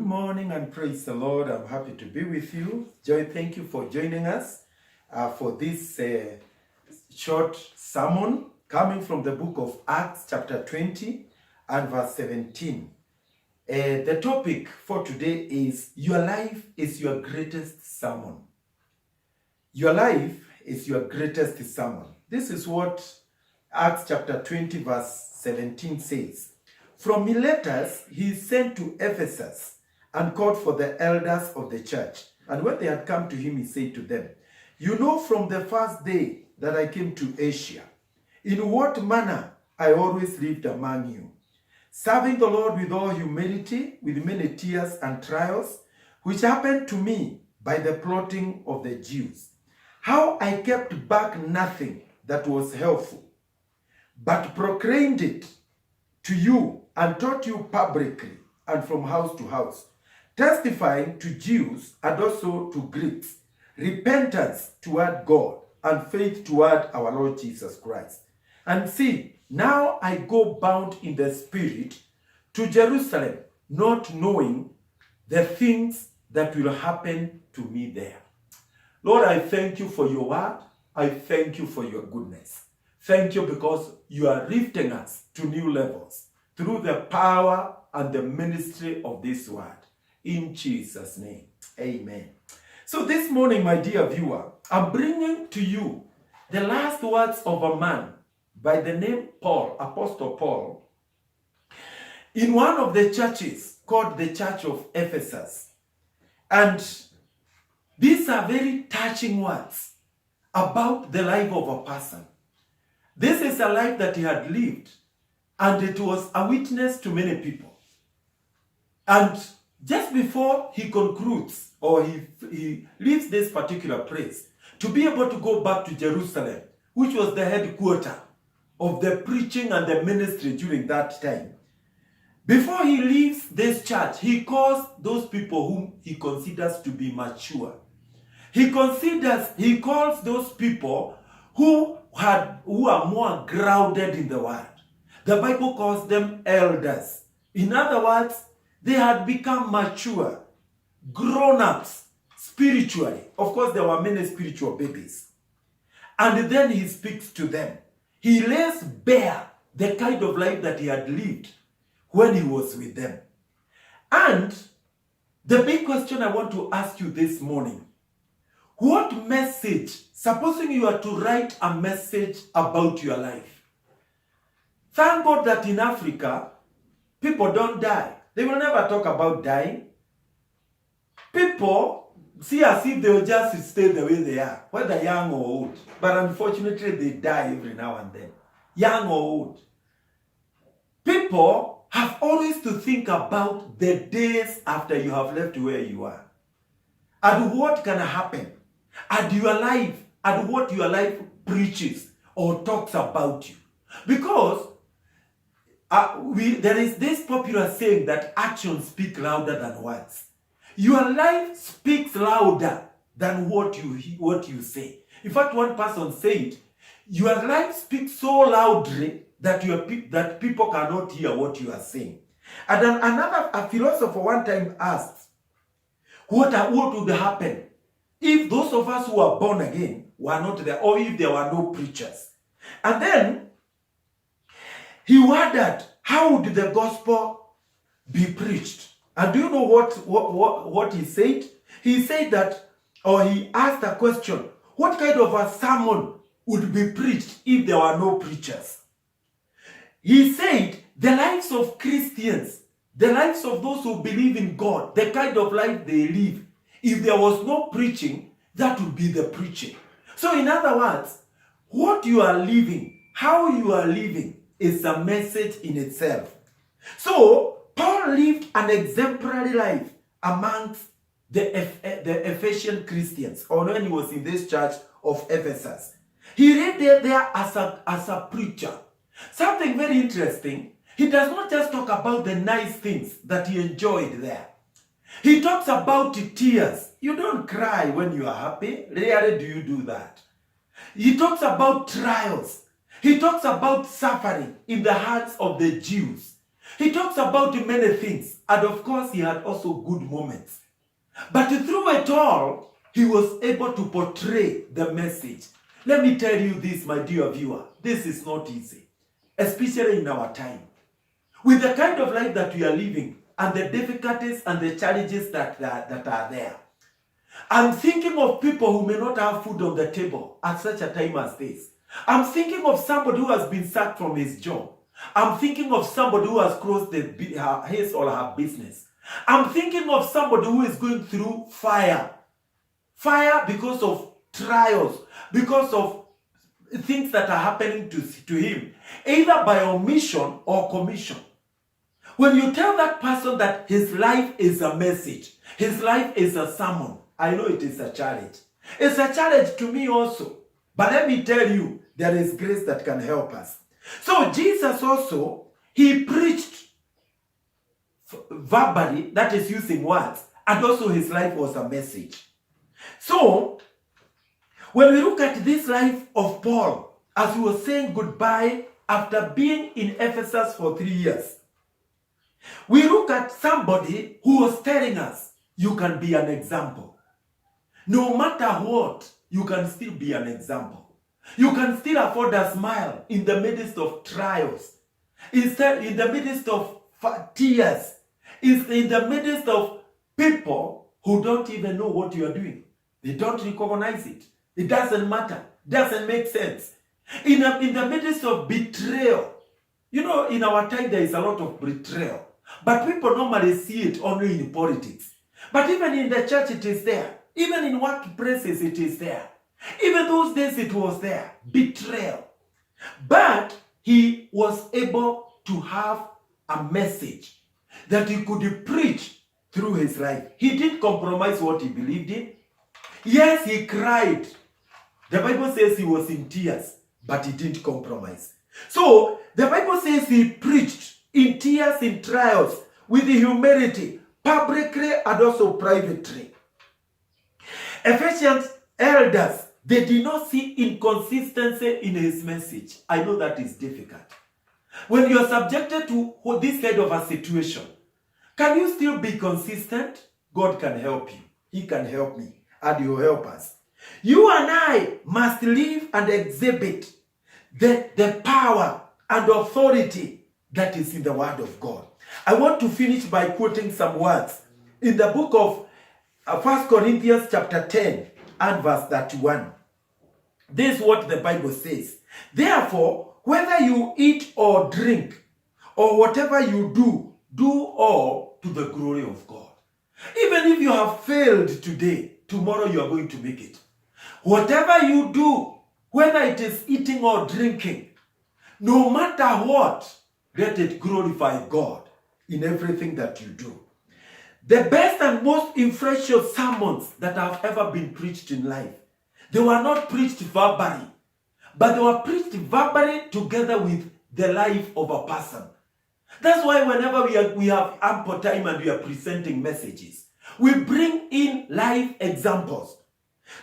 morning and praise the Lord. I'm happy to be with you. Joy, thank you for joining us for this short sermon coming from the book of Acts chapter 20 and verse 17. The topic for today is your life is your greatest sermon. Your life is your greatest sermon. This is what Acts chapter 20 verse 17 says. From Miletus he sent to Ephesus and called for the elders of the church. And when they had come to him, he said to them, "You know from the first day that I came to Asia, in what manner I always lived among you, serving the Lord with all humility, with many tears and trials, which happened to me by the plotting of the Jews. How I kept back nothing that was helpful, but proclaimed it to you and taught you publicly and from house to house, testifying to Jews and also to Greeks, repentance toward God and faith toward our Lord Jesus Christ. And see, now I go bound in the Spirit to Jerusalem, not knowing the things that will happen to me there." Lord, I thank you for your word. I thank you for your goodness. Thank you because you are lifting us to new levels through the power and the ministry of this word. In Jesus' name, amen. So this morning, my dear viewer, I'm bringing to you the last words of a man by the name Paul, Apostle Paul, in one of the churches called the Church of Ephesus. And these are very touching words about the life of a person. This is a life that he had lived, and it was a witness to many people. And just before he concludes, or he leaves this particular place, to be able to go back to Jerusalem, which was the headquarters of the preaching and the ministry during that time, before he leaves this church, he calls those people whom he considers to be mature. He calls those people who are more grounded in the word. The Bible calls them elders. In other words, they had become mature, grown-ups spiritually. Of course, there were many spiritual babies. And then he speaks to them. He lays bare the kind of life that he had lived when he was with them. And the big question I want to ask you this morning, what message, supposing you are to write a message about your life. Thank God that in Africa, people don't die. They will never talk about dying. People see as if they will just stay the way they are, whether young or old. But unfortunately, they die every now and then, young or old. People have always to think about the days after you have left where you are, and what can happen, and your life, and what your life preaches or talks about you. Because there is this popular saying that actions speak louder than words. Your life speaks louder than what you say. In fact, one person said, your life speaks so loudly that people cannot hear what you are saying. And then a philosopher one time asked, what would happen if those of us who are born again were not there, or if there were no preachers? And then he wondered, how would the gospel be preached? And do you know what he said? He said that, or he asked a question, what kind of a sermon would be preached if there were no preachers? He said, the lives of Christians, the lives of those who believe in God, the kind of life they live, if there was no preaching, that would be the preaching. So in other words, what you are living, how you are living, is a message in itself. So Paul lived an exemplary life amongst the Ephesian Christians, or when he was in this church of Ephesus. He read there as a preacher. Something very interesting, he does not just talk about the nice things that he enjoyed there. He talks about tears. You don't cry when you are happy. Rarely do you do that. He talks about trials. He talks about suffering in the hands of the Jews. He talks about many things. And of course, he had also good moments. But through it all, he was able to portray the message. Let me tell you this, my dear viewer. This is not easy, especially in our time. With the kind of life that we are living and the difficulties and the challenges that are there. I'm thinking of people who may not have food on the table at such a time as this. I'm thinking of somebody who has been sacked from his job. I'm thinking of somebody who has closed his or her business. I'm thinking of somebody who is going through fire. Fire because of trials, because of things that are happening to him, either by omission or commission. When you tell that person that his life is a message, his life is a sermon, I know it is a challenge. It's a challenge to me also. But let me tell you, there is grace that can help us. So Jesus also, he preached verbally, that is using words, and also his life was a message. So, when we look at this life of Paul, as he was saying goodbye after being in Ephesus for 3 years, we look at somebody who was telling us, you can be an example. No matter what, you can still be an example. You can still afford a smile in the midst of trials, instead in the midst of tears, in the midst of people who don't even know what you are doing. They don't recognize it. It doesn't matter. Doesn't make sense. In the midst of betrayal, you know, in our time there is a lot of betrayal. But people normally see it only in politics. But even in the church it is there. Even in workplaces it is there. Even those days it was there. Betrayal. But he was able to have a message that he could preach through his life. He didn't compromise what he believed in. Yes, he cried. The Bible says he was in tears, but he didn't compromise. So, the Bible says he preached in tears, in trials, with humility, publicly and also privately. Ephesians elders, they did not see inconsistency in his message. I know that is difficult. When you are subjected to this kind of a situation, can you still be consistent? God can help you. He can help me. And He will help us. You and I must live and exhibit the power and authority that is in the Word of God. I want to finish by quoting some words in the book of 1 Corinthians chapter 10 and verse 31. This is what the Bible says. Therefore, whether you eat or drink or whatever you do, do all to the glory of God. Even if you have failed today, tomorrow you are going to make it. Whatever you do, whether it is eating or drinking, no matter what, let it glorify God in everything that you do. The best and most influential sermons that have ever been preached in life, they were not preached verbally, but they were preached verbally together with the life of a person. That's why whenever we have ample time and we are presenting messages, we bring in life examples.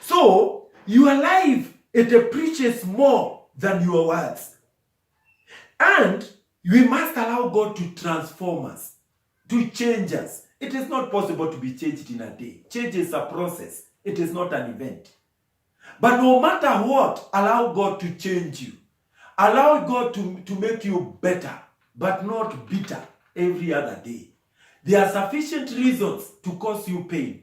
So, your life, it preaches more than your words. And we must allow God to transform us, to change us. It is not possible to be changed in a day. Change is a process. It is not an event. But no matter what, allow God to change you. Allow God to make you better, but not bitter every other day. There are sufficient reasons to cause you pain.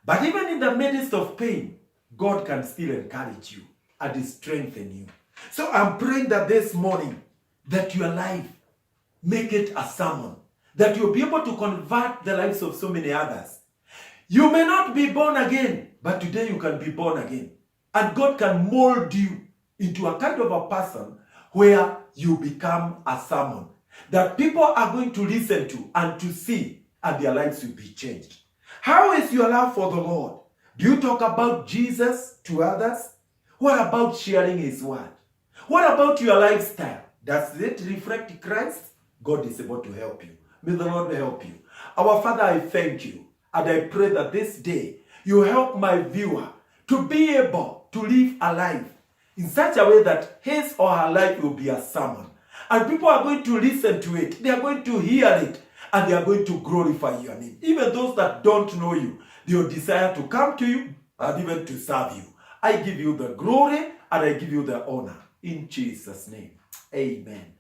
But even in the midst of pain, God can still encourage you and strengthen you. So I'm praying that this morning, that your life, make it a sermon, that you'll be able to convert the lives of so many others. You may not be born again, but today you can be born again. And God can mold you into a kind of a person where you become a sermon that people are going to listen to and to see, and their lives will be changed. How is your love for the Lord? Do you talk about Jesus to others? What about sharing His word? What about your lifestyle? Does it reflect Christ? God is able to help you. May the Lord help you. Our Father, I thank you, and I pray that this day you help my viewer to be able to live a life in such a way that his or her life will be a sermon. And people are going to listen to it. They are going to hear it. And they are going to glorify your name. Even those that don't know you, they will desire to come to you and even to serve you. I give you the glory and I give you the honor. In Jesus' name. Amen.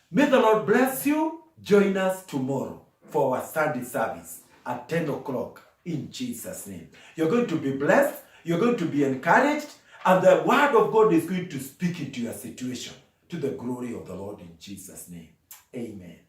May the Lord bless you. Join us tomorrow for our Sunday service at 10 o'clock in Jesus' name. You're going to be blessed. You're going to be encouraged. And the word of God is going to speak into your situation to the glory of the Lord in Jesus' name. Amen.